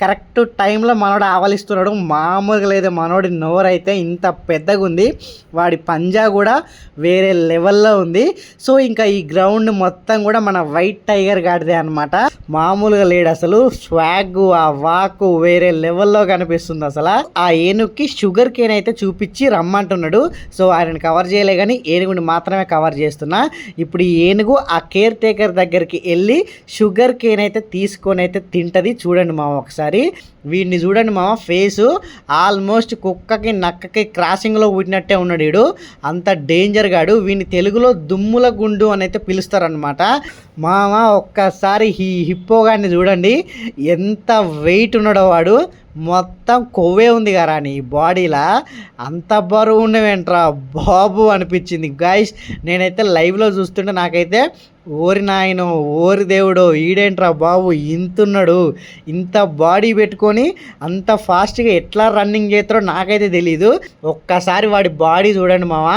Correct టైంలో మనోడు ఆవలిస్తున్నాడు. మామూలుగా లేదు, మనోడి నోరైతే ఇంత పెద్దగా ఉంది, వాడి పంజా కూడా వేరే లెవెల్లో ఉంది. సో ఇంకా ఈ గ్రౌండ్ మొత్తం కూడా మన వైట్ టైగర్ గాడిదే అనమాట. మామూలుగా లేడు అసలు, స్వాగ్ ఆ వాకు వేరే లెవెల్లో కనిపిస్తుంది అసలు. ఆ ఏనుగుకి షుగర్ కేన్ అయితే చూపించి రమ్మంటున్నాడు. సో ఆయన కవర్ చేయలే కానీ ఏనుగుని మాత్రమే కవర్ చేస్తున్నా. ఇప్పుడు ఈ ఏనుగు ఆ కేర్ టేకర్ దగ్గరికి వెళ్ళి షుగర్ కేన్ అయితే తీసుకొని అయితే తింటది. చూడండి మామ ఒకసారి, వీడిని చూడండి మామ, ఫేసు ఆల్మోస్ట్ కుక్కకి నక్కకి క్రాసింగ్లో పుట్టినట్టే ఉన్నాడు వీడు, అంత డేంజర్ గాడు. వీడిని తెలుగులో దుమ్ముల గుండు అని అయితే పిలుస్తారనమాట. మామ ఒక్కసారి ఈ హిప్పోగాడిని చూడండి, ఎంత వెయిట్ ఉన్నాడో వాడు. మొత్తం కొవ్వే ఉంది కదా నీ బాడీలా, అంత బరువు ఉండవేంట్రా బాబు అనిపించింది గైస్. నేనైతే లైవ్లో చూస్తుంటే నాకైతే ఓరి నాయనో ఓరి దేవుడో ఈడేంట్రా బాబు ఇంతున్నాడు, ఇంత బాడీ పెట్టుకొని అంత ఫాస్ట్గా ఎట్లా రన్నింగ్ చేస్తారో నాకైతే తెలీదు. ఒక్కసారి వాడి బాడీ చూడండి మామ,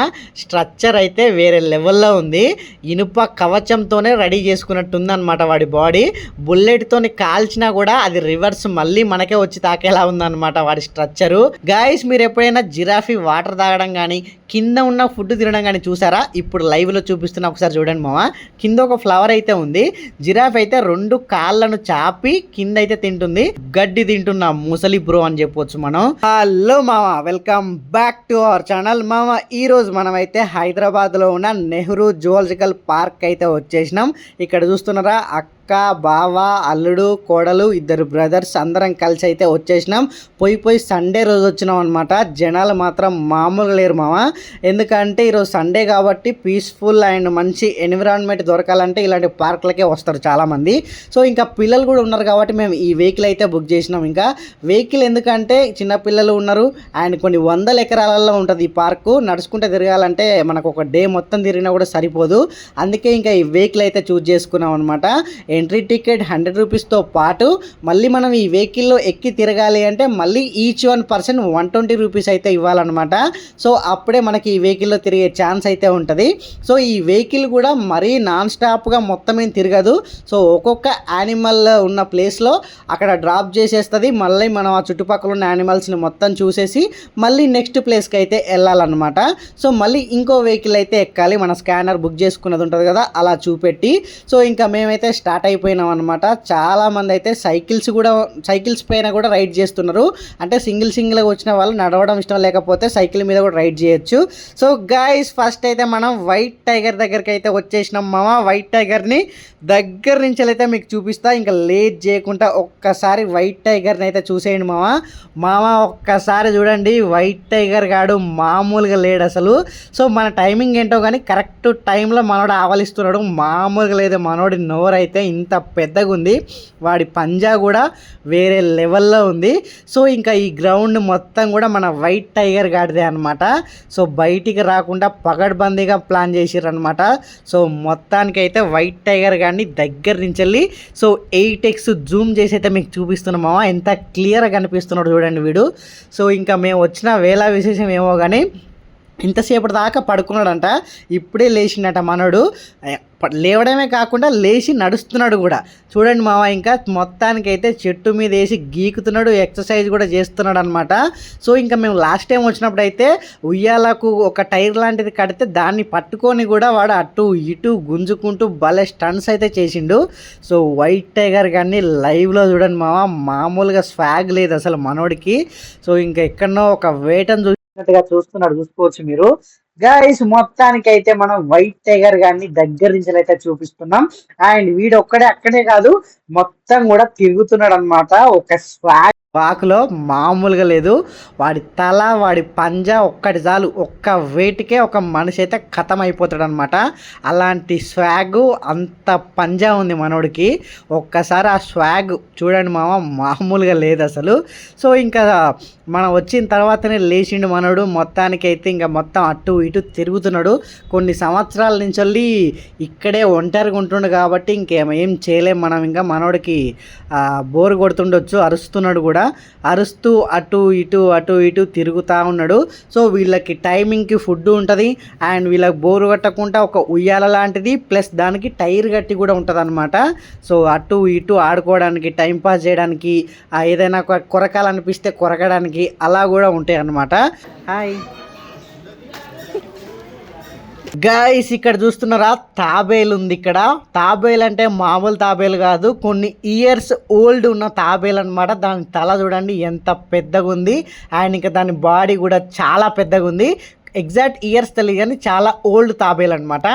స్ట్రక్చర్ అయితే వేరే లెవెల్లో ఉంది. ఇనుప కవచంతోనే రెడీ చేసుకున్నట్టుంది అనమాట వాడి బాడీ. బుల్లెట్తోని కాల్చినా కూడా అది రివర్స్ మళ్ళీ మనకే వచ్చి తాకేలా ఉందన్నమాట వాడి స్ట్రక్చరు. గాయస్ మీరు ఎప్పుడైనా జిరాఫీ వాటర్ తాగడం కానీ కింద ఉన్న ఫుడ్ తినడం కానీ చూసారా? ఇప్పుడు లైవ్లో చూపిస్తున్నా, ఒకసారి చూడండి మామ. కింద ఒక ఫ్లవర్ అయితే ఉంది, జిరాఫ్ అయితే 2 కాళ్ళను చాపి కింద అయితే తింటుంది. గడ్డి తింటున్నా ముసలి బ్రో అని చెప్పొచ్చు మనం. హలో మామ, welcome back to our channel. మామ ఈ రోజు మనం అయితే హైదరాబాద్లో ఉన్న నెహ్రూ జువాలజికల్ పార్క్ అయితే వచ్చేసినాం. ఇక్కడ చూస్తున్నారా, అక్క, బావ, అల్లుడు, కోడలు, 2 బ్రదర్స్ అందరం కలిసి అయితే వచ్చేసినాం. పోయి సండే రోజు వచ్చినాం అనమాట. జనాలు మాత్రం మామూలుగా లేరు మామ, ఎందుకంటే ఈరోజు సండే కాబట్టి పీస్ఫుల్ అండ్ మంచి ఎన్విరాన్మెంట్ దొరకాలంటే ఇలాంటి పార్కులకే వస్తారు చాలామంది. సో ఇంకా పిల్లలు కూడా ఉన్నారు కాబట్టి మేము ఈ వెహికల్ అయితే బుక్ చేసినాం. ఇంకా వెహికల్ ఎందుకంటే చిన్నపిల్లలు ఉన్నారు అండ్ కొన్ని 100 ఎకరాలలో ఉంటుంది ఈ పార్కు. నడుచుకుంటే తిరగాలంటే మనకు ఒక డే మొత్తం తిరిగినా కూడా సరిపోదు. అందుకే ఇంకా ఈ వెహికల్ అయితే చూజ్ చేసుకున్నాం అనమాట. ఎంట్రీ టికెట్ 100 రూపీస్తో పాటు మళ్ళీ మనం ఈ వెహికల్లో ఎక్కి తిరగాలి అంటే మళ్ళీ ఈచ్ 1 పర్సన్ 120 రూపీస్ అయితే ఇవ్వాలన్నమాట. సో అప్పుడే మనకి ఈ వెహికల్లో తిరిగే ఛాన్స్ అయితే ఉంటుంది. సో ఈ వెహికల్ కూడా మరీ నాన్ స్టాప్గా మొత్తం ఏం తిరగదు. సో ఒక్కొక్క యానిమల్ ఉన్న ప్లేస్లో అక్కడ డ్రాప్ చేసేస్తుంది. మళ్ళీ మనం ఆ చుట్టుపక్కల ఉన్న యానిమల్స్ని మొత్తం చూసేసి మళ్ళీ నెక్స్ట్ ప్లేస్కి అయితే వెళ్ళాలన్నమాట. సో మళ్ళీ ఇంకో వెహికల్ అయితే ఎక్కాలి, మన స్కానర్ బుక్ చేసుకున్నది ఉంటుంది కదా అలా చూపెట్టి. సో ఇంకా మేమైతే స్టార్ట్ అయిపోయినాం అనమాట. చాలామంది అయితే సైకిల్స్ పైన కూడా రైడ్ చేస్తున్నారు. అంటే సింగిల్గా వచ్చిన వాళ్ళు నడవడం ఇష్టం లేకపోతే సైకిల్ మీద కూడా రైడ్ చేయొచ్చు. సో గైస్ ఫస్ట్ అయితే మనం వైట్ టైగర్ దగ్గరికి అయితే వచ్చేసినాం మామ. వైట్ టైగర్ని దగ్గర నుంచి అయితే మీకు చూపిస్తా, ఇంకా లేట్ చేయకుండా ఒక్కసారి వైట్ టైగర్ని అయితే చూసేయండి మామ. ఒక్కసారి చూడండి, వైట్ టైగర్ గాడు మామూలుగా లేడు అసలు. సో మన టైమింగ్ ఏంటో కానీ కరెక్ట్ టైంలో మనోడు ఆవలిస్తున్నాడు. మామూలుగా లేదు, మనోడి నోరైతే ఇంత పెద్దగా ఉంది, వాడి పంజా కూడా వేరే లెవెల్లో ఉంది. సో ఇంకా ఈ గ్రౌండ్ మొత్తం కూడా మన వైట్ టైగర్ గాడిదే అనమాట. సో బయటికి రాకుండా పగడ్బందీగా ప్లాన్ చేసిర్రనమాట. సో మొత్తానికైతే వైట్ టైగర్ గాడిని దగ్గర నుంచి వెళ్ళి సో 8x జూమ్ చేసి అయితే మీకు చూపిస్తున్నామా, ఎంత క్లియర్గా కనిపిస్తున్నాడు చూడండి వీడు. సో ఇంకా మేము వచ్చిన వేళ విశేషం ఏమో కానీ ఇంతసేపటి దాకా పడుకున్నాడంట, ఇప్పుడే లేచిండట మనోడు. లేవడమే కాకుండా లేచి నడుస్తున్నాడు కూడా చూడండి మామ. ఇంకా మొత్తానికైతే చెట్టు మీద వేసి గీకుతున్నాడు, ఎక్సర్సైజ్ కూడా చేస్తున్నాడు అనమాట. సో ఇంకా మేము లాస్ట్ టైం వచ్చినప్పుడు అయితే ఉయ్యాలకు ఒక టైర్ లాంటిది కడితే దాన్ని పట్టుకొని కూడా వాడు అటు ఇటు గుంజుకుంటూ భలే స్టన్స్ అయితే చేసిండు. సో వైట్ టైగర్ కానీ లైవ్లో చూడండి మామ, మామూలుగా స్వాగ్ లేదు అసలు మనోడికి. సో ఇంకా ఎక్కడనో ఒక వేటను చూస్తున్నాడు, చూసుకోవచ్చు మీరు. గైస్ మొత్తానికి అయితే మనం వైట్ టైగర్ గారిని దగ్గర నుంచి అయితే చూపిస్తున్నాం. అండ్ వీడు అక్కడే కాదు, మొత్తం కూడా తిరుగుతున్నాడు అనమాట. ఒక స్వాగ్ వాకులో మామూలుగా లేదు. వాడి తల, వాడి పంజా ఒక్కటి చాలు, ఒక్క వెయిట్కే ఒక మనిషి అయితే ఖతం అయిపోతాడు అనమాట. అలాంటి స్వాగ్, అంత పంజా ఉంది మనోడికి. ఒక్కసారి ఆ స్వాగ్ చూడండి మామ, మామూలుగా లేదు అసలు. సో ఇంకా మనం వచ్చిన తర్వాతనే లేచిండు మనోడు. మొత్తానికైతే ఇంకా మొత్తం అటు ఇటు తిరుగుతున్నాడు. కొన్ని సంవత్సరాల నుంచి వెళ్ళి ఇక్కడే ఒంటరిగా ఉంటుండు కాబట్టి ఇంకేం చేయలేం మనం. ఇంకా మనోడికి బోర్ కొడుతుండొచ్చు, అరుస్తున్నాడు కూడా. అరుస్తూ అటు ఇటు తిరుగుతూ ఉన్నాడు. సో వీళ్ళకి టైమింగ్కి ఫుడ్ ఉంటుంది అండ్ వీళ్ళకి బోరు కట్టకుండా ఒక ఉయ్యాల లాంటిది ప్లస్ దానికి టైర్ గట్టి కూడా ఉంటుంది అనమాట. సో అటు ఇటు ఆడుకోవడానికి టైంపాస్ చేయడానికి ఏదైనా కొరకాలనిపిస్తే కొరకడానికి అలా కూడా ఉంటాయి అన్నమాట. హాయ్ గైస్, ఇక్కడ చూస్తున్నారా తాబేలు ఉంది. ఇక్కడ తాబేలు అంటే మామూలు తాబేలు కాదు, కొన్ని ఇయర్స్ ఓల్డ్ ఉన్న తాబేలు అనమాట. దాని తల చూడండి ఎంత పెద్దగా ఉంది అండ్ ఇంకా దాని బాడీ కూడా చాలా పెద్దగా ఉంది. ఎగ్జాక్ట్ ఇయర్స్ తెలియదు కానీ చాలా ఓల్డ్ తాబేలు అనమాట.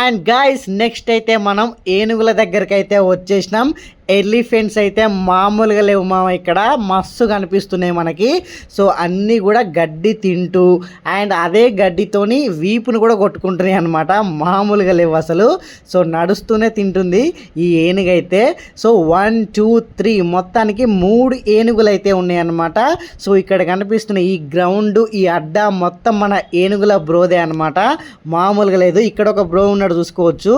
అండ్ గైస్ నెక్స్ట్ అయితే మనం ఏనుగుల దగ్గరికి అయితే వచ్చేసినాం. ఎలిఫెంట్స్ అయితే మామూలుగా లేవు మామ, ఇక్కడ మస్తు కనిపిస్తున్నాయి మనకి. సో అన్నీ కూడా గడ్డి తింటూ అండ్ అదే గడ్డితోని వీపును కూడా కొట్టుకుంటున్నాయి అనమాట. మామూలుగా లేవు అసలు. సో నడుస్తూనే తింటుంది ఈ ఏనుగు అయితే. సో 1 2 3 మొత్తానికి 3 ఏనుగులు అయితే ఉన్నాయి అన్నమాట. సో ఇక్కడ కనిపిస్తున్న ఈ గ్రౌండ్ ఈ అడ్డా మొత్తం మన ఏనుగుల బ్రోదే అనమాట. మామూలుగా లేదు. ఇక్కడ ఒక బ్రో ఉన్నాడు చూసుకోవచ్చు,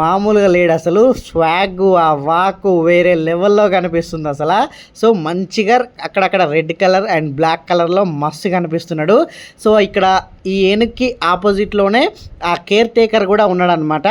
మామూలుగా లేడు అసలు. స్వాగ్ ఆ వాకు వేరే లెవెల్లో కనిపిస్తుంది అసలు. సో మంచిగా అక్కడక్కడ రెడ్ కలర్ అండ్ బ్లాక్ కలర్లో మస్తు కనిపిస్తున్నాడు. సో ఇక్కడ ఈ ఏనుగుకి ఆపోజిట్లోనే ఆ కేర్ టేకర్ కూడా ఉన్నాడు అనమాట.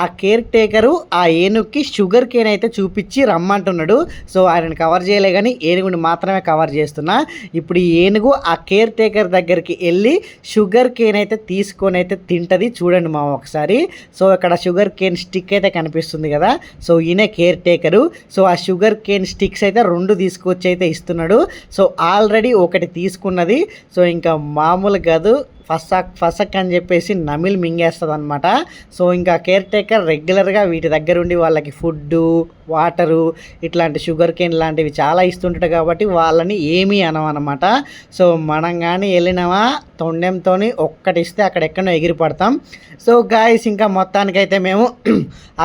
ఆ కేర్ టేకరు ఆ ఏనుగుకి షుగర్ కేన్ అయితే చూపించి రమ్మంటున్నాడు. సో ఆయన కవర్ చేయలే కానీ ఏనుగుని మాత్రమే కవర్ చేస్తున్నా. ఇప్పుడు ఈ ఏనుగు ఆ కేర్ టేకర్ దగ్గరికి వెళ్ళి షుగర్ కేన్ అయితే తీసుకొని అయితే తింటుంది. చూడండి మా ఒకసారి. సో అక్కడ షుగర్ కేన్ స్టిక్ అయితే కనిపిస్తుంది కదా. సో ఈయనే కేర్ టేకరు. సో ఆ షుగర్ కేన్ స్టిక్స్ అయితే 2 తీసుకొచ్చి అయితే ఇస్తున్నాడు. సో ఆల్రెడీ ఒకటి తీసుకున్నది. సో ఇంకా మామూలు కాదు, ఫసక్ అని చెప్పేసి నమిలి మింగేస్తుంది అనమాట. సో ఇంకా కేర్ టేకర్ రెగ్యులర్గా వీటి దగ్గర ఉండి వాళ్ళకి ఫుడ్డు వాటరు ఇట్లాంటి షుగర్ కేన్ లాంటివి చాలా ఇస్తుంటాడు కాబట్టి వాళ్ళని ఏమీ అనమన్నమాట. సో మనం కానీ వెళ్ళినామా తొండెంతో ఒక్కటి ఇస్తే అక్కడెక్కడో ఎగిరి పడతాం. సో గాయస్ ఇంకా మొత్తానికైతే మేము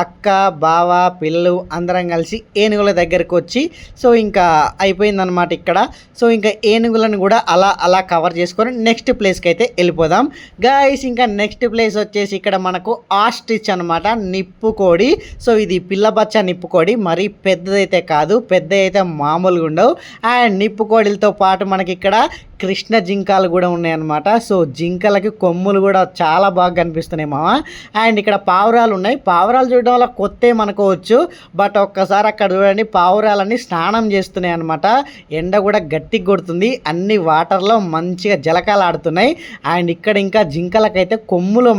అక్క బావ పిల్లలు అందరం కలిసి ఏనుగుల దగ్గరికి వచ్చి సో ఇంకా అయిపోయిందనమాట ఇక్కడ. సో ఇంకా ఏనుగులను కూడా అలా కవర్ చేసుకొని నెక్స్ట్ ప్లేస్కి అయితే వెళ్ళిపోదాం గాయస్. ఇంకా నెక్స్ట్ ప్లేస్ వచ్చేసి ఇక్కడ మనకు ఆస్ట్రిచ్ అనమాట, నిప్పుకోడి. సో ఇది పిల్లబచ్చ నిప్పుకోడి, మరీ పెద్దదైతే కాదు, పెద్ద అయితే మామూలుగా ఉండవు. అండ్ నిప్పుకోడిలతో పాటు మనకి ఇక్కడ కృష్ణ జింకలు కూడా ఉన్నాయన్నమాట. సో జింకలకి కొమ్ములు కూడా చాలా బాగా కనిపిస్తున్నాయి మామ. అండ్ ఇక్కడ పావురాలు ఉన్నాయి. పావురాలు చూడడం వల్ల కొత్త అనుకోవచ్చు, బట్ ఒక్కసారి అక్కడ చూడండి పావురాలన్నీ స్నానం చేస్తున్నాయి అనమాట. ఎండ కూడా గట్టిగా కొడుతుంది, అన్ని వాటర్లో మంచిగా జలకాలు ఆడుతున్నాయి. అండ్ ఇక్కడ ఇంకా జింకలకైతే కొమ్ములు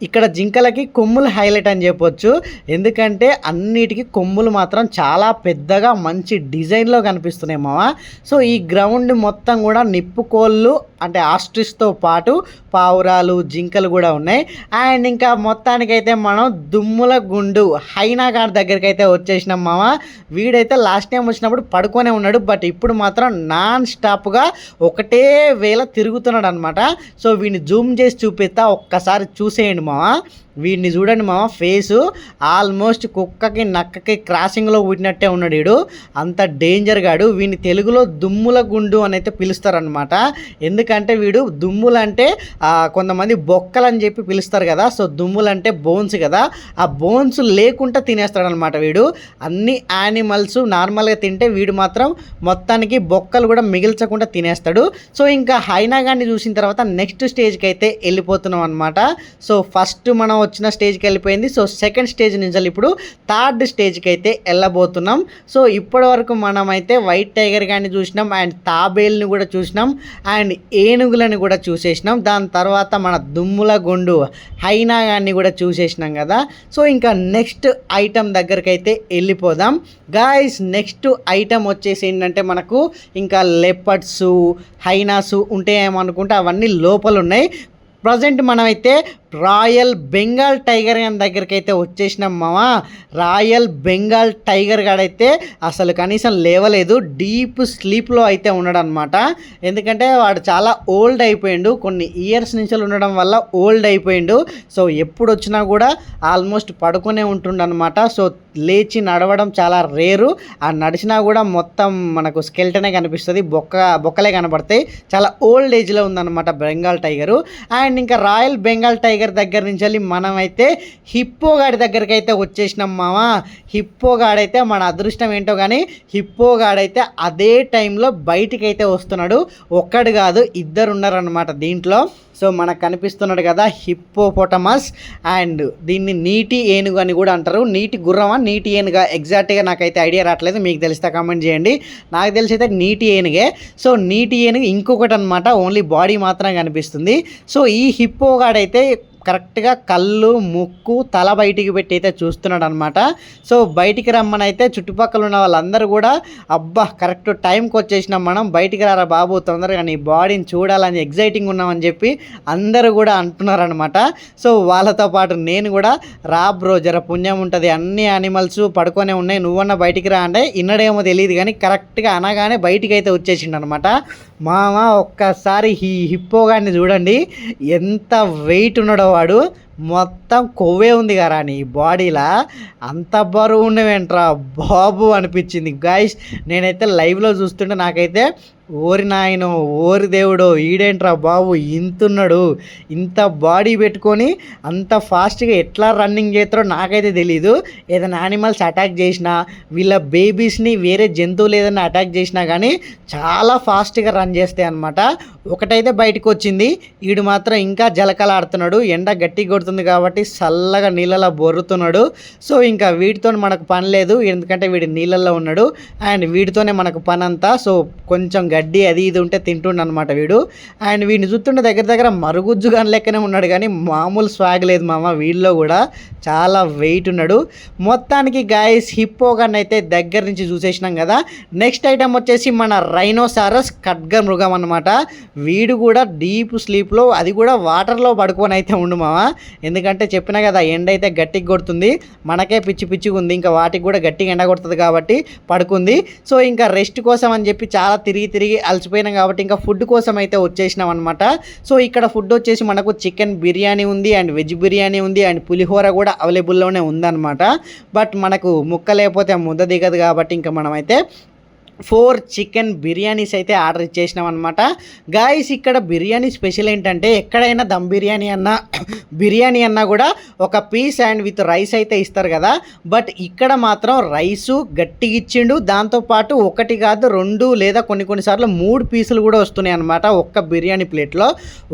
ఇక్కడ జింకలకి కొమ్ములు హైలైట్ అని చెప్పొచ్చు, ఎందుకంటే అన్నిటికీ కొమ్ములు మాత్రం చాలా పెద్దగా మంచి డిజైన్లో కనిపిస్తున్నాయి మామ. సో ఈ గ్రౌండ్ మొత్తం కూడా నిప్పుకోళ్ళు అంటే ఆస్ట్రిచ్తో పాటు పావురాలు జింకలు కూడా ఉన్నాయి. అండ్ ఇంకా మొత్తానికైతే మనం దుమ్ముల గుండు హైనా గారి దగ్గరికి అయితే వచ్చేసినాం మామ. వీడైతే లాస్ట్ టైం వచ్చినప్పుడు పడుకొనే ఉన్నాడు, బట్ ఇప్పుడు మాత్రం నాన్ స్టాప్గా ఒకటే వేళ తిరుగుతున్నాడు అనమాట. సో వీడిని జూమ్ చేసి చూపిస్తా, ఒక్కసారి చూసేయండి మామ. వీడిని చూడండి మామ, ఫేసు ఆల్మోస్ట్ కుక్కకి నక్కకి క్రాసింగ్లో పుట్టినట్టే ఉన్నాడు వీడు, అంత డేంజర్ గాడు. వీడిని తెలుగులో దుమ్ముల గుండు అని అయితే పిలుస్తారనమాట. ఎందుకంటే వీడు దుమ్ములంటే కొంతమంది బొక్కలు అని చెప్పి పిలుస్తారు కదా. సో దుమ్ములంటే బోన్స్ కదా, ఆ బోన్స్ లేకుండా తినేస్తాడు అనమాట వీడు. అన్ని యానిమల్స్ నార్మల్గా తింటే వీడు మాత్రం మొత్తానికి బొక్కలు కూడా మిగిల్చకుండా తినేస్తాడు. సో ఇంకా హైనా గారిని చూసిన తర్వాత నెక్స్ట్ స్టేజ్కి అయితే వెళ్ళిపోతున్నాం అనమాట. సో ఫస్ట్ మనం వచ్చిన స్టేజ్కి వెళ్ళిపోయింది. సో సెకండ్ స్టేజ్ నుంచి ఇప్పుడు థర్డ్ స్టేజ్కి అయితే వెళ్ళబోతున్నాం. సో ఇప్పటి వరకు మనం అయితే వైట్ టైగర్ గారిని చూసినాం అండ్ తాబేల్ని కూడా చూసినాం అండ్ ఏనుగులని కూడా చూసేసినాం. దాని తర్వాత మన దుమ్ముల గుండు హైనా గారిని కూడా చూసేసినాం కదా. సో ఇంకా నెక్స్ట్ ఐటమ్ దగ్గరికి అయితే వెళ్ళిపోదాం గాయస్. నెక్స్ట్ ఐటమ్ వచ్చేసి ఏంటంటే మనకు ఇంకా లెపర్డ్స్ హైనాసు ఉంటాయేమనుకుంటే అవన్నీ లోపల ఉన్నాయి. ప్రజెంట్ మనమైతే రాయల్ బెంగాల్ టైగర్ గారి దగ్గరికి అయితే వచ్చేసినాం మామ. రాయల్ బెంగాల్ టైగర్ గాడైతే అసలు కనీసం లేవలేదు, డీప్ స్లీప్లో అయితే ఉన్నాడు అనమాట. ఎందుకంటే వాడు చాలా ఓల్డ్ అయిపోయిండు, కొన్ని ఇయర్స్ నుంచి ఉండడం వల్ల ఓల్డ్ అయిపోయిండు. సో ఎప్పుడు వచ్చినా కూడా ఆల్మోస్ట్ పడుకునే ఉంటుండనమాట. సో లేచి నడవడం చాలా రేరు, ఆ నడిచినా కూడా మొత్తం మనకు స్కెల్టనే కనిపిస్తుంది, బొక్కలే కనబడతాయి. చాలా ఓల్డ్ ఏజ్లో ఉందన్నమాట బెంగాల్ టైగరు. అండ్ ఇంకా రాయల్ బెంగాల్ టైగర్ టైగర్ దగ్గర నుంచి వెళ్ళి మనమైతే హిప్పోగాడి దగ్గరికి అయితే వచ్చేసినాం మామ. హిప్పోగాడైతే మన అదృష్టం ఏంటో కానీ హిప్పోగాడైతే అదే టైంలో బయటికి అయితే వస్తున్నాడు. ఒక్కడు కాదు, ఇద్దరు ఉన్నారనమాట దీంట్లో. సో మనకు కనిపిస్తున్నాడు కదా హిప్పోపోటమస్, అండ్ దీన్ని నీటి ఏనుగు అని కూడా అంటారు. నీటి గుర్రమా నీటి ఏనుగా ఎగ్జాక్ట్గా నాకైతే ఐడియా రావట్లేదు, మీకు తెలిస్తే కామెంట్ చేయండి. నాకు తెలిసి అయితే నీటి ఏనుగే. సో నీటి ఏనుగు ఇంకొకటి అనమాట, ఓన్లీ బాడీ మాత్రం కనిపిస్తుంది. సో ఈ హిప్పోగాడైతే కరెక్ట్గా కళ్ళు ముక్కు తల బయటికి పెట్టి అయితే చూస్తున్నాడు అనమాట. సో బయటికి రమ్మని అయితే చుట్టుపక్కల ఉన్న వాళ్ళందరూ కూడా అబ్బా కరెక్ట్ టైంకి వచ్చేసినాం మనం, బయటికి రారా బాబు తొందరగా నీ బాడీని చూడాలని ఎగ్జైటింగ్ ఉన్నామని చెప్పి అందరూ కూడా అంటున్నారనమాట. సో వాళ్ళతో పాటు నేను కూడా రా బ్రో జర పుణ్యం ఉంటుంది, అన్ని యానిమల్స్ పడుకొనే ఉన్నాయి, నువ్వన్నా బయటికి రా అంటే ఇన్నడేమో తెలియదు కానీ కరెక్ట్గా అనగానే బయటికి అయితే వచ్చేసిండు అనమాట. మామ ఒక్కసారి ఈ హిప్పోగాడిని చూడండి ఎంత వెయిట్ ఉన్నాడో వాడు. మొత్తం కొవ్వే ఉంది కదా నీ బాడీలా, అంత బరువు ఉండవేంట్రా బాబు అనిపించింది గాయ్స్. నేనైతే లైవ్లో చూస్తుంటే నాకైతే ఓరి నాయనో ఓరి దేవుడో ఈడేంట్రా బాబు ఇంతున్నాడు, ఇంత బాడీ పెట్టుకొని అంత ఫాస్ట్గా ఎట్లా రన్నింగ్ చేస్తారో నాకైతే తెలీదు. ఏదైనా యానిమల్స్ అటాక్ చేసినా వీళ్ళ బేబీస్ని వేరే జంతువులు ఏదైనా అటాక్ చేసినా కానీ చాలా ఫాస్ట్గా రన్ చేస్తాయి అనమాట. ఒకటైతే బయటకు వచ్చింది, వీడు మాత్రం ఇంకా జలకలాడుతున్నాడు, ఎండ గట్టిగా కొడుతుంది కాబట్టి చల్లగా నీళ్ళలో బొర్రుతున్నాడు. సో ఇంకా వీటితో మనకు పని లేదు, ఎందుకంటే వీడు నీళ్ళల్లో ఉన్నాడు అండ్ వీడితోనే మనకు పని అంతా. సో కొంచెం గడ్డి అది ఇది ఉంటే తింటుండ అనమాట వీడు. అండ్ వీడిని చూస్తుంటే దగ్గర దగ్గర మరుగుజ్జు గాని లెక్కనే ఉన్నాడు కానీ మామూలు స్వాగ్ లేదు మామ, వీళ్ళలో కూడా చాలా వెయిట్ ఉన్నాడు. మొత్తానికి గాయస్ హిప్పోగాన్ని అయితే దగ్గర నుంచి చూసేసినాం కదా. నెక్స్ట్ ఐటమ్ వచ్చేసి మన రైనోసారస్ ఖడ్గ మృగం అనమాట. వీడు కూడా డీప్ స్లీప్లో, అది కూడా వాటర్లో పడుకొని అయితే ఉండు మామ, ఎందుకంటే చెప్పినా కదా ఎండ అయితే గట్టిగా కొడుతుంది, మనకే పిచ్చి పిచ్చిగా ఉంది, ఇంకా వాటికి కూడా గట్టిగా ఎండ కొడుతుంది కాబట్టి పడుకుంది. సో ఇంకా రెస్ట్ కోసం అని చెప్పి చాలా తిరిగి అలసిపోయినాం కాబట్టి ఇంకా ఫుడ్ కోసం అయితే వచ్చేసినాం అనమాట. సో ఇక్కడ ఫుడ్ వచ్చేసి మనకు చికెన్ బిర్యానీ ఉంది అండ్ వెజ్ బిర్యానీ ఉంది అండ్ పులిహోర కూడా అవైలబుల్లోనే ఉందన్నమాట. బట్ మనకు ముక్క లేకపోతే ముద్ద దిగదు కాబట్టి ఇంకా మనమైతే 4 చికెన్ బిర్యానీస్ అయితే ఆర్డర్ ఇచ్చేసినాం అనమాట. గాయస్ ఇక్కడ బిర్యానీ స్పెషల్ ఏంటంటే ఎక్కడైనా దమ్ బిర్యానీ అన్నా కూడా ఒక పీస్ అండ్ విత్ రైస్ అయితే ఇస్తారు కదా, బట్ ఇక్కడ మాత్రం రైసు గట్టిగా ఇచ్చిండు, దాంతోపాటు ఒకటి కాదు 2 లేదా కొన్నిసార్లు 3 పీసులు కూడా వస్తున్నాయి అనమాట ఒక్క బిర్యానీ ప్లేట్లో.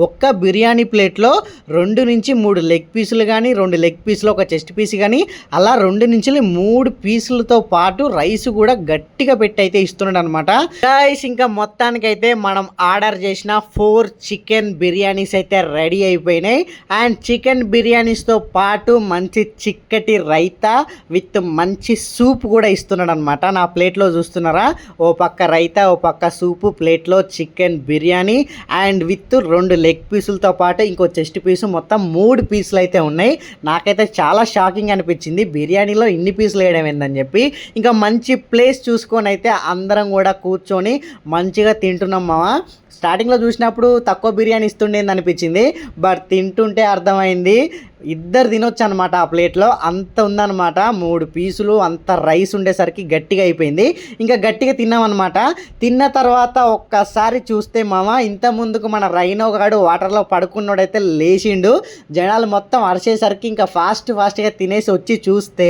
ఒక్క బిర్యానీ ప్లేట్లో 2 నుంచి 3 లెగ్ పీసులు కానీ 2 లెగ్ పీసులు ఒక చెస్ట్ పీస్ కానీ అలా 2 నుంచి 3 పీసులతో పాటు రైస్ కూడా గట్టిగా పెట్టి అయితే ఇస్తున్నాడు అనమాట. గైస్ ఇంకా మొత్తానికైతే మనం ఆర్డర్ చేసిన 4 చికెన్ బిర్యానీస్ అయితే రెడీ అయిపోయినాయి. అండ్ చికెన్ బిర్యానీస్తో పాటు మంచి చిక్కటి రైతా విత్ మంచి సూప్ కూడా ఇస్తున్నాడు అనమాట. నా ప్లేట్లో చూస్తున్నారా, ఓ పక్క రైతా ఓ పక్క సూపు, ప్లేట్లో chicken biryani and with 2 leg పీసులతో పాటు ఇంకో చెస్ట్ పీసు, మొత్తం 3 పీసులు అయితే ఉన్నాయి. నాకైతే చాలా షాకింగ్ అనిపించింది బిర్యానీలో ఇన్ని పీసులు వేయడం ఏందని చెప్పి. ఇంకా మంచి ప్లేస్ చూసుకొని అయితే అందరం కూడా కూర్చొని మంచిగా తింటున్నాం మామ. స్టార్టింగ్లో చూసినప్పుడు తక్కువ బిర్యానీ ఇస్తుండేది అనిపించింది, బట్ తింటుంటే అర్థమైంది ఇద్దరు తినొచ్చు అనమాట. ఆ ప్లేట్లో అంత ఉందన్నమాట, 3 పీసులు అంత రైస్ ఉండేసరికి గట్టిగా అయిపోయింది. ఇంకా గట్టిగా తిన్నామన్నమాట. తిన్న తర్వాత ఒక్కసారి చూస్తే మామ ఇంత ముందుకు మన రైనో గాడు వాటర్లో పడుకున్నాడైతే లేచిండు. జనాలు మొత్తం అరిచేసరికి ఇంకా ఫాస్ట్గా తినేసి వచ్చి చూస్తే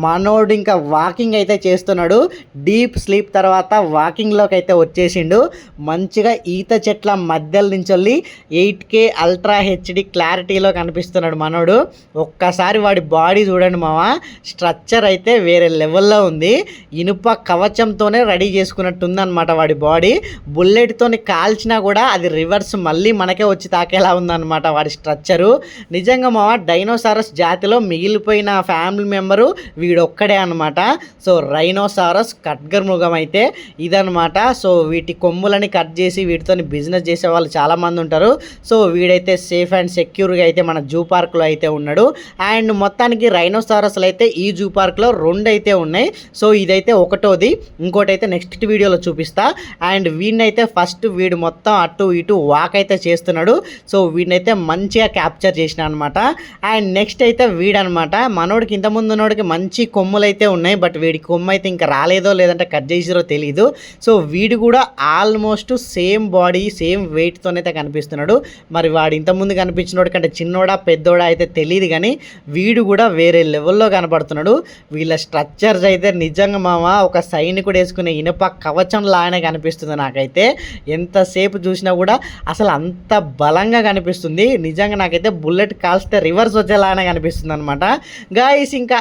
మనోడు ఇంకా వాకింగ్ అయితే చేస్తున్నాడు. డీప్ స్లీప్ తర్వాత వాకింగ్లోకి అయితే వచ్చేసిండు. మంచిగా ఈత చెట్ల మధ్యలో నుంచి వెళ్ళి 8K అల్ట్రా హెచ్డి క్లారిటీలో కనిపిస్తున్నాడు మనోడు. ఒక్కసారి వాడి బాడీ చూడండి మామ, స్ట్రక్చర్ అయితే వేరే లెవెల్లో ఉంది. ఇనుప కవచంతోనే రెడీ చేసుకున్నట్టు ఉందన్నమాట వాడి బాడీ. బుల్లెట్తోని కాల్చినా కూడా అది రివర్స్ మళ్ళీ మనకే వచ్చి తాకేలా ఉందన్నమాట వాడి స్ట్రక్చరు. నిజంగా మామ డైనోసారస్ జాతిలో మిగిలిపోయిన ఫ్యామిలీ మెంబరు వీడొక్కడే అనమాట. సో రైనోసారస్ ఖడ్గ మృగం అయితే ఇదనమాట. సో వీటి కొమ్ములని కట్ చేసి వీటితో బిజినెస్ చేసే వాళ్ళు చాలామంది ఉంటారు. సో వీడైతే సేఫ్ అండ్ సెక్యూర్గా అయితే మన జూ పార్క్లో అయితే అయితే ఉన్నాడు. అండ్ మొత్తానికి రైనోసారస్లు అయితే ఈ జూ పార్క్లో 2 అయితే ఉన్నాయి. సో ఇదైతే ఒకటోది, ఇంకోటి అయితే నెక్స్ట్ వీడియోలో చూపిస్తా. అండ్ వీడినైతే ఫస్ట్ వీడు మొత్తం అటు ఇటు వాక్ అయితే చేస్తున్నాడు. సో వీడినైతే మంచిగా క్యాప్చర్ చేసిన అనమాట. అండ్ నెక్స్ట్ అయితే వీడనమాట, మనోడికి ఇంతకుముందు ఉన్నోడికి మంచి కొమ్ములు అయితే ఉన్నాయి, బట్ వీడి కొమ్ము అయితే ఇంకా రాలేదో లేదంటే కట్ చేసిరో తెలీదు. సో వీడు కూడా ఆల్మోస్ట్ సేమ్ బాడీ సేమ్ వెయిట్తోనైతే కనిపిస్తున్నాడు. మరి వాడు ఇంతకుముందు కనిపించినోడి కంటే చిన్నోడా పెద్దోడా అయితే తెలియదు, కానీ వీడు కూడా వేరే లెవెల్లో కనపడుతున్నాడు. వీళ్ళ స్ట్రక్చర్స్ అయితే నిజంగా మామ ఒక సైనికుడు వేసుకునే ఇనుప కవచం లాగానే కనిపిస్తుంది నాకైతే. ఎంతసేపు చూసినా కూడా అసలు అంత బలంగా కనిపిస్తుంది. నిజంగా నాకైతే బుల్లెట్ కాల్స్తే రివర్స్ వచ్చేలాగానే కనిపిస్తుంది అనమాట. గాయస్ ఇంకా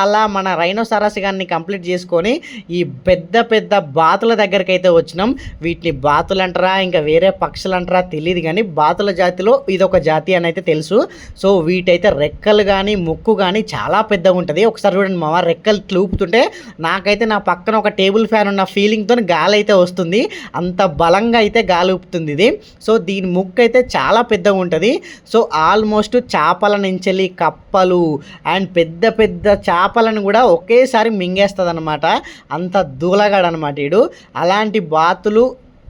అలా మన రైనోసారస్ గారిని కంప్లీట్ చేసుకొని ఈ పెద్ద పెద్ద బాతుల దగ్గరికి అయితే వచ్చినాం. వీటిని బాతులు అంటారా ఇంకా వేరే పక్షులు అంటారా తెలియదు, కానీ బాతుల జాతిలో ఇదొక జాతి అని అయితే తెలుసు. సో వీటైతే రెక్కలు కానీ ముక్కు కానీ చాలా పెద్దగా ఉంటుంది. ఒకసారి చూడండి మామ, రెక్కలు ఊపుతుంటే నాకైతే నా పక్కన ఒక టేబుల్ ఫ్యాన్ ఉన్న ఫీలింగ్తో గాలి అయితే వస్తుంది. అంత బలంగా అయితే గాలి ఊపుతుంది ఇది. సో దీని ముక్కు అయితే చాలా పెద్దగా ఉంటుంది. సో ఆల్మోస్ట్ చేపల నుంచి కప్పలు అండ్ పెద్ద పెద్ద చేపలను కూడా ఒకేసారి మింగేస్తుంది అనమాట. అంత దూలగాడనమాట వీడు. అలాంటి బాతులు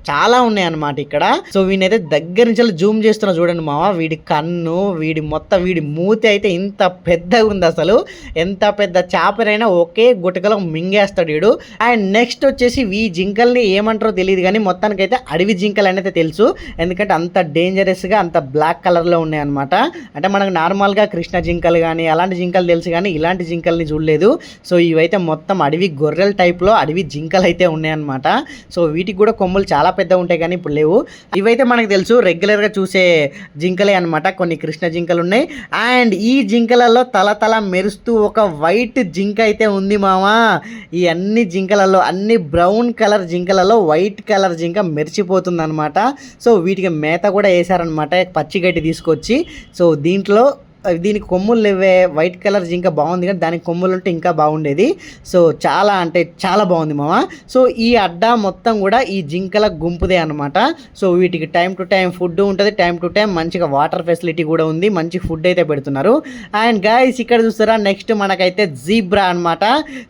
చాలా ఉన్నాయన్నమాట ఇక్కడ. సో వీడినైతే దగ్గర నుంచి జూమ్ చేస్తున్నా చూడండి మామ. వీడి కన్ను వీడి మూతి అయితే ఇంత పెద్దగా ఉంది. అసలు ఎంత పెద్ద చేపనైనా ఒకే గుటకలో మింగేస్తాడు వీడు. అండ్ నెక్స్ట్ వచ్చేసి ఈ జింకల్ని ఏమంటారో తెలియదు, కానీ మొత్తానికైతే అడవి జింకలు అనేది తెలుసు. ఎందుకంటే అంత డేంజరస్గా అంత బ్లాక్ కలర్లో ఉన్నాయి అనమాట. అంటే మనకు నార్మల్గా కృష్ణ జింకలు కానీ అలాంటి జింకలు తెలుసు, కానీ ఇలాంటి జింకల్ని చూడలేదు. సో ఇవైతే మొత్తం అడవి గొర్రెల టైప్లో అడవి జింకలు అయితే ఉన్నాయన్నమాట. సో వీటికి కూడా కొమ్ములు చాలా పెద్ద ఉంటాయి, కానీ ఇప్పుడు లేవు. ఇవైతే మనకు తెలుసు రెగ్యులర్గా చూసే జింకలే అనమాట. కొన్ని కృష్ణ జింకలు ఉన్నాయి. అండ్ ఈ జింకలలో తల మెరుస్తూ ఒక వైట్ జింక అయితే ఉంది మామా. ఈ అన్ని జింకలలో అన్ని బ్రౌన్ కలర్ జింకలలో వైట్ కలర్ జింక మెరిచిపోతుంది అనమాట. సో వీటికి మేత కూడా వేసారనమాట, పచ్చిగడ్డి తీసుకొచ్చి. సో దీనికి కొమ్ములు లేవే. వైట్ కలర్ జింక బాగుంది, కానీ దానికి కొమ్ములు ఉంటే ఇంకా బాగుండేది. సో చాలా అంటే చాలా బాగుంది మామ. సో ఈ అడ్డా మొత్తం కూడా ఈ జింకల గుంపుదే అనమాట. సో వీటికి టైం టు టైం ఫుడ్ ఉంటుంది, టైం టు టైం మంచిగా వాటర్ ఫెసిలిటీ కూడా ఉంది, మంచి ఫుడ్ అయితే పెడుతున్నారు. అండ్ గాయస్ ఇక్కడ చూస్తారా, నెక్స్ట్ మనకైతే జీబ్రా అనమాట.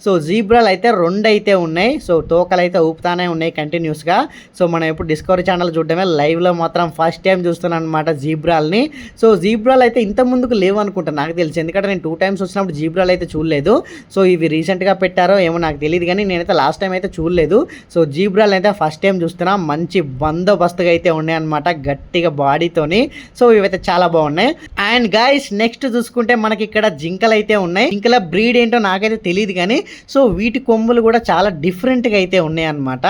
సో జీబ్రాలు అయితే 2 అయితే ఉన్నాయి. సో తోకలు అయితే ఊపుతానే ఉన్నాయి కంటిన్యూస్గా. సో మనం ఎప్పుడు డిస్కవరీ ఛానల్ చూడటమే, లైవ్లో మాత్రం ఫస్ట్ టైం చూస్తున్నాను అనమాట జీబ్రాల్ని. సో జీబ్రాలు అయితే ఇంత ముందుకు లేవు అనుకుంటా నాకు తెలిసి, ఎందుకంటే నేను 2 టైమ్స్ వచ్చినప్పుడు జీబ్రాలు అయితే చూడలేదు. సో ఇవి రీసెంట్గా పెట్టారో ఏమో నాకు తెలియదు, కానీ నేనైతే లాస్ట్ టైం అయితే చూడలేదు. సో జీబ్రాలు అయితే ఫస్ట్ టైం చూస్తున్నా. మంచి బందోబస్తుగా అయితే ఉన్నాయన్నమాట, గట్టిగా బాడీతోని. సో ఇవైతే చాలా బాగున్నాయి. అండ్ గాయస్ నెక్స్ట్ చూసుకుంటే మనకి ఇక్కడ జింకలు అయితే ఉన్నాయి. జింకల బ్రీడ్ ఏంటో నాకైతే తెలియదు, కానీ సో వీటి కొమ్ములు కూడా చాలా డిఫరెంట్గా అయితే ఉన్నాయి అనమాట.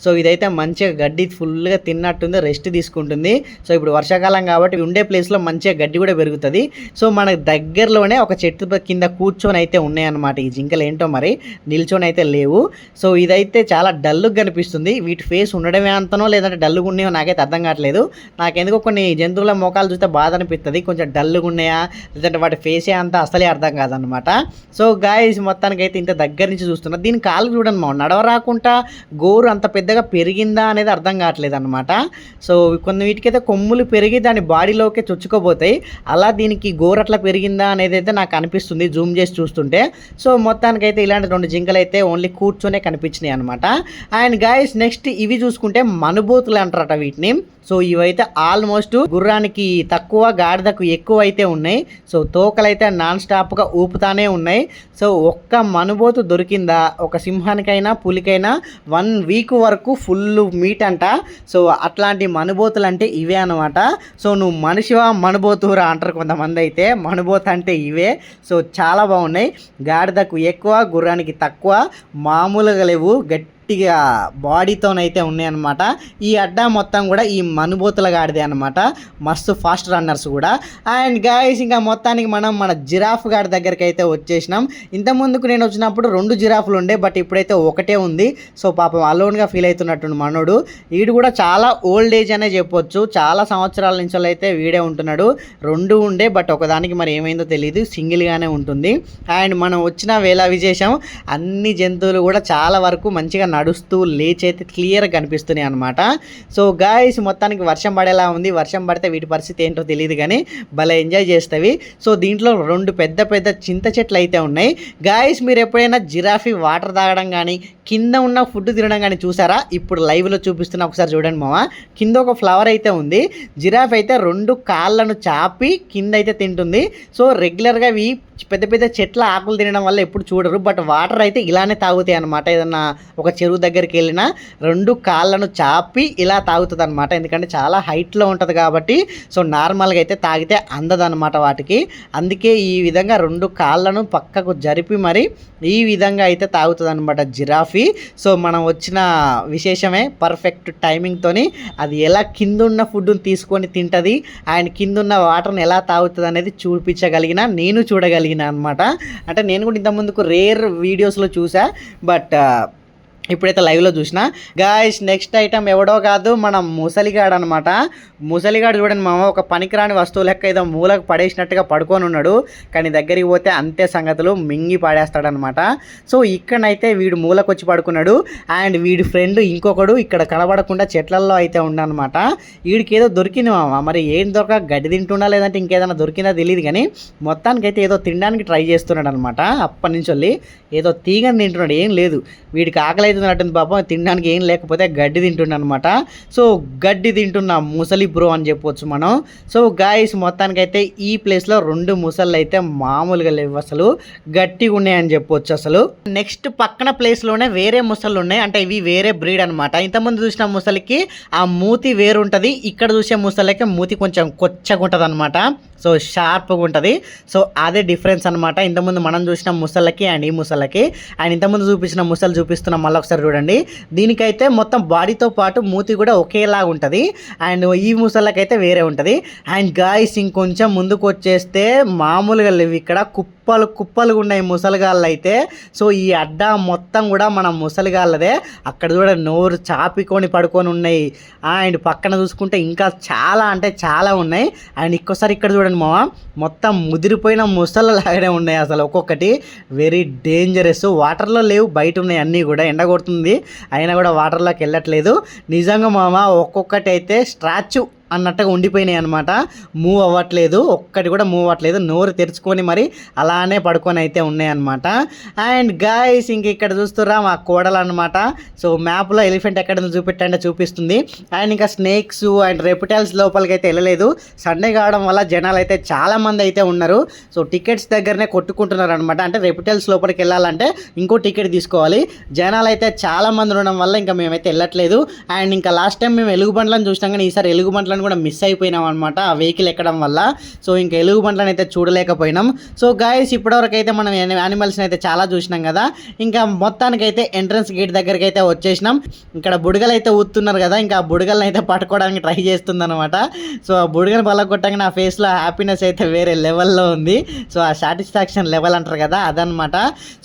సో ఇదైతే మంచిగా గడ్డి ఫుల్గా తిన్నట్టుంది, రెస్ట్ తీసుకుంటుంది. సో ఇప్పుడు వర్షాకాలం కాబట్టి ఉండే ప్లేస్లో మంచిగా గడ్డి కూడా పెరుగుతుంది. సో మన దగ్గరలోనే ఒక చెట్టు కింద కూర్చొని అయితే ఉన్నాయన్నమాట ఈ జింకలు. ఏంటో మరి నిల్చొని అయితే లేవు. సో ఇదైతే చాలా డల్గా కనిపిస్తుంది. వీటి ఫేస్ ఉండడమే అంతనో లేదంటే డల్గా ఉన్నాయో నాకైతే అర్థం కావట్లేదు. నాకెందుకో కొన్ని జంతువుల మోకాలు చూస్తే బాధ అనిపిస్తుంది, కొంచెం డల్గా ఉన్నాయా లేదంటే వాటి ఫేసే అంతా అసలే అర్థం కాదనమాట. సో గాయస్ మొత్తానికి అయితే ఇంత దగ్గర నుంచి చూస్తున్నా. దీని కాలు చూడండి మా, నడవరాకుండా గోరు అంత పెద్దగా పెరిగిందా అనేది అర్థం కావట్లేదు అనమాట. సో కొన్ని వీటికైతే కొమ్ములు పెరిగి దాని బాడీలోకి చొచ్చుకోపోతాయి. అలా దీనికి గోరట్లా పెరిగిందా అనేది అయితే నాకు అనిపిస్తుంది జూమ్ చేసి చూస్తుంటే. సో మొత్తానికైతే ఇలాంటి 2 జింకలు అయితే ఓన్లీ కూర్చొనే కనిపించినాయి అనమాట. అండ్ గాయస్ నెక్స్ట్ ఇవి చూసుకుంటే మనుబోతులు అంటారట వీటిని. సో ఇవైతే ఆల్మోస్ట్ గుర్రానికి తక్కువ గాడిదకు ఎక్కువ అయితే ఉన్నాయి. సో తోకలైతే నాన్ స్టాప్గా ఊపుతానే ఉన్నాయి. సో ఒక్క మనుబోతు దొరికిందా ఒక సింహానికైనా పులికైనా 1 వీక్ వరకు ఫుల్ మీట్ అంట. సో అట్లాంటి మనుబోతులు అంటే ఇవే అనమాట. సో నువ్వు మనిషివా మనుబోతురా అంటారు కొంతమంది అయితే. మనుబోతు అంటే ఇవే. సో చాలా బాగున్నాయి. గాడిదకు ఎక్కువ గుర్రానికి తక్కువ, మామూలుగా లేవు, గట్టిగా బాడీతోనైతే ఉన్నాయన్నమాట. ఈ అడ్డా మొత్తం కూడా ఈ మనుబోతుల గాడిదే అనమాట. మస్తు ఫాస్ట్ రన్నర్స్ కూడా. అండ్ గాయస్ ఇంకా మొత్తానికి మనం మన జిరాఫ్ గాడి దగ్గరికి అయితే వచ్చేసినాం. ఇంతకుముందుకు నేను వచ్చినప్పుడు 2 జిరాఫ్లు ఉండే, బట్ ఇప్పుడైతే ఒకటే ఉంది. సో పాపం అలోన్గా ఫీల్ అవుతున్నట్టు మనోడు. వీడు కూడా చాలా ఓల్డ్ ఏజ్ అనే చెప్పొచ్చు, చాలా సంవత్సరాల నుంచి అయితే వీడే ఉంటున్నాడు. 2 ఉండే, బట్ ఒకదానికి మరి ఏమైందో తెలియదు, సింగిల్గానే ఉంటుంది. అండ్ మనం వచ్చిన వేళ విశేషం, అన్ని జంతువులు కూడా చాలా వరకు మంచిగా నడుస్తూ లేచి అయితే క్లియర్గా కనిపిస్తున్నాయి అనమాట. సో గాయస్ మొత్తానికి వర్షం పడేలా ఉంది. వర్షం పడితే వీటి పరిస్థితి ఏంటో తెలియదు కానీ భలే ఎంజాయ్ చేస్తవి. సో దీంట్లో 2 పెద్ద పెద్ద చింత చెట్లు అయితే ఉన్నాయి. గాయస్ మీరు ఎప్పుడైనా జిరాఫీ వాటర్ తాగడం కానీ కింద ఉన్న ఫుడ్ తినడం కానీ చూసారా? ఇప్పుడు లైవ్లో చూపిస్తున్నా, ఒకసారి చూడండి మామ. కింద ఒక ఫ్లవర్ అయితే ఉంది. జిరాఫ్ అయితే 2 కాళ్ళను చాపి కింద అయితే తింటుంది. సో రెగ్యులర్గా ఇవి పెద్ద పెద్ద చెట్ల ఆకులు తినడం వల్ల ఎప్పుడు చూడరు, బట్ వాటర్ అయితే ఇలానే తాగుతాయి అనమాట. ఏదన్నా ఒక చెరువు దగ్గరికి వెళ్ళినా 2 కాళ్ళను చాపి ఇలా తాగుతుంది అనమాట. ఎందుకంటే చాలా హైట్లో ఉంటుంది కాబట్టి సో నార్మల్గా అయితే తాగితే అందదన్నమాట వాటికి. అందుకే ఈ విధంగా 2 కాళ్ళను పక్కకు జరిపి మరి ఈ విధంగా అయితే తాగుతుంది అనమాట జిరాఫీ. సో మనం వచ్చిన విశేషమే పర్ఫెక్ట్ టైమింగ్తోని అది ఎలా కింద ఉన్న ఫుడ్ని తీసుకొని తింటుంది అండ్ కింద ఉన్న వాటర్ని ఎలా తాగుతుంది అనేది చూపించగలిగిన, నేను చూడగలిగిన అనమాట. అంటే నేను కూడా ఇంతకుముందుకు రేర్ వీడియోస్లో చూసా, బట్ ఇప్పుడైతే లైవ్లో చూసిన. గాయస్ నెక్స్ట్ ఐటమ్ ఎవడో కాదు, మన ముసలిగాడు అనమాట. ముసలిగాడు చూడండి మామ, ఒక పనికిరాని వస్తువు లెక్క ఏదో మూలకు పడేసినట్టుగా పడుకొని ఉన్నాడు. కానీ దగ్గరికి పోతే అంతే సంగతులు, మింగి పడేస్తాడనమాట. సో ఇక్కడనైతే వీడు మూలకు వచ్చి పడుకున్నాడు అండ్ వీడి ఫ్రెండ్ ఇంకొకడు ఇక్కడ కనబడకుండా చెట్లల్లో అయితే ఉండనమాట. వీడికి ఏదో దొరికింది మామ, మరి ఏం దొరక గడ్డి తింటున్నా లేదంటే ఇంకేదైనా దొరికిందా తెలియదు కానీ మొత్తానికైతే ఏదో తినడానికి ట్రై చేస్తున్నాడు అనమాట. అప్పటి నుంచి వెళ్ళి ఏదో తీగని తింటున్నాడు, ఏం లేదు. వీడికి ఆకలి అవుతున్నట్టుంది పాపం, తినడానికి ఏం లేకపోతే గడ్డి తింటున్నా అనమాట. సో గడ్డి తింటున్న ముసలి బ్రో అని చెప్పవచ్చు మనం. సో గాయస్ మొత్తానికైతే ఈ ప్లేస్లో 2 ముసళ్ళు అయితే మామూలుగా లేవు, అసలు గట్టిగా ఉన్నాయని చెప్పవచ్చు. అసలు నెక్స్ట్ పక్కన ప్లేస్లోనే వేరే ముసళ్ళు ఉన్నాయి, అంటే ఇవి వేరే బ్రీడ్ అనమాట. ఇంతకుముందు చూసిన ముసలికి ఆ మూతి వేరు ఉంటుంది, ఇక్కడ చూసే ముసలికి మూతి కొంచెం కొచ్చగా ఉంటుంది అనమాట. సో షార్ప్గా ఉంటుంది. సో అదే డిఫరెన్స్ అనమాట ఇంతకుముందు మనం చూసిన ముసళ్ళకి అండ్ ఈ ముసళ్ళకి. అండ్ ఇంతకుముందు చూపించిన ముసలు చూపిస్తున్నాం మళ్ళీ ఒకసారి చూడండి. దీనికైతే మొత్తం బాడీతో పాటు మూతి కూడా ఒకేలాగా ఉంటుంది అండ్ ఈ ముసళ్ళకైతే వేరే ఉంటుంది. అండ్ గాయస్ ఇంకొంచెం ముందుకు వచ్చేస్తే మామూలుగా లేవు, ఇక్కడ కుప్పలు కుప్పలుగా ఉన్నాయి ముసలిగాళ్ళు అయితే. సో ఈ అడ్డా మొత్తం కూడా మన ముసలిగాళ్ళదే. అక్కడ కూడా నోరు చాపికొని పడుకొని ఉన్నాయి అండ్ పక్కన చూసుకుంటే ఇంకా చాలా అంటే చాలా ఉన్నాయి. అండ్ ఇంకోసారి ఇక్కడ చూడండి మామ, మొత్తం ముదిరిపోయిన ముసళ్ళ లాగానే ఉన్నాయి అసలు ఒక్కొక్కటి. Very dangerous. వాటర్లో లేవు, బయట ఉన్నాయి అన్నీ కూడా. ఎండ కొడుతుంది అయినా కూడా వాటర్లోకి వెళ్ళట్లేదు. నిజంగా మామ ఒక్కొక్కటి అయితే స్ట్రాచ్యూ అన్నట్టుగా ఉండిపోయినాయి అనమాట. మూవ్ అవ్వట్లేదు, ఒక్కటి కూడా మూవ్ అవ్వట్లేదు. నోరు తెరుచుకొని మరి అలానే పడుకొని అయితే ఉన్నాయి అనమాట. అండ్ గాయస్ ఇంక ఇక్కడ చూస్తుర్రా మా కోడలు అనమాట. సో మ్యాప్లో ఎలిఫెంట్ ఎక్కడ చూపెట్టంటే చూపిస్తుంది. అండ్ ఇంకా స్నేక్స్ అండ్ రెప్టైల్స్ లోపలికి అయితే వెళ్ళలేదు. సండే కావడం వల్ల జనాలు అయితే చాలామంది అయితే ఉన్నారు. సో టికెట్స్ దగ్గరనే కొట్టుకుంటున్నారు అనమాట. అంటే రెప్టైల్స్ లోపలికి వెళ్ళాలంటే ఇంకో టికెట్ తీసుకోవాలి. జనాలు అయితే చాలామంది ఉండడం వల్ల ఇంకా మేమైతే వెళ్ళట్లేదు. అండ్ ఇంకా లాస్ట్ టైం మేము ఎలుగుబండ్లను చూసినాం కానీ ఈసారి ఎలుగుబండ్లను కూడా మిస్ అయిపోయినాం అనమాట ఆ వెహికల్ ఎక్కడం వల్ల. సో ఇంకా ఎలుగుబంట్లను అయితే చూడలేకపోయినాం. సో గాయస్ ఇప్పటివరకు అయితే మనం యానిమల్స్ని అయితే చాలా చూసినాం కదా. ఇంకా మొత్తానికైతే ఎంట్రన్స్ గేట్ దగ్గరికి అయితే వచ్చేసినాం. ఇక్కడ బుడగలు అయితే ఊతున్నారు కదా, ఇంకా ఆ బుడగలను అయితే పట్టుకోవడానికి ట్రై చేస్తుంది అనమాట. సో ఆ బుడగను పలగొట్టగా నా ఫేస్లో హ్యాపీనెస్ అయితే వేరే లెవెల్లో ఉంది. సో ఆ సాటిస్ఫాక్షన్ లెవెల్ అంటారు కదా, అదనమాట.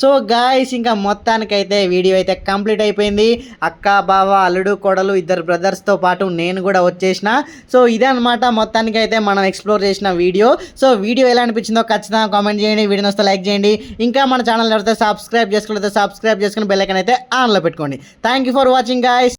సో గాయస్ ఇంకా మొత్తానికైతే వీడియో అయితే కంప్లీట్ అయిపోయింది. అక్క బావ అల్లుడు కోడలు 2 బ్రదర్స్తో పాటు నేను కూడా వచ్చేసిన. సో ఇదే అనమాట మొత్తానికి అయితే మనం ఎక్స్ప్లోర్ చేసిన వీడియో. సో వీడియో ఎలా అనిపించిందో ఖచ్చితంగా కామెంట్ చేయండి, వీడియో వస్తే లైక్ చేయండి. ఇంకా మన ఛానల్ ఎవరైతే సబ్స్క్రైబ్ చేసుకుని బెల్ ఐకాన్ అయితే ఆన్లో పెట్టుకోండి. Thank you for watching guys.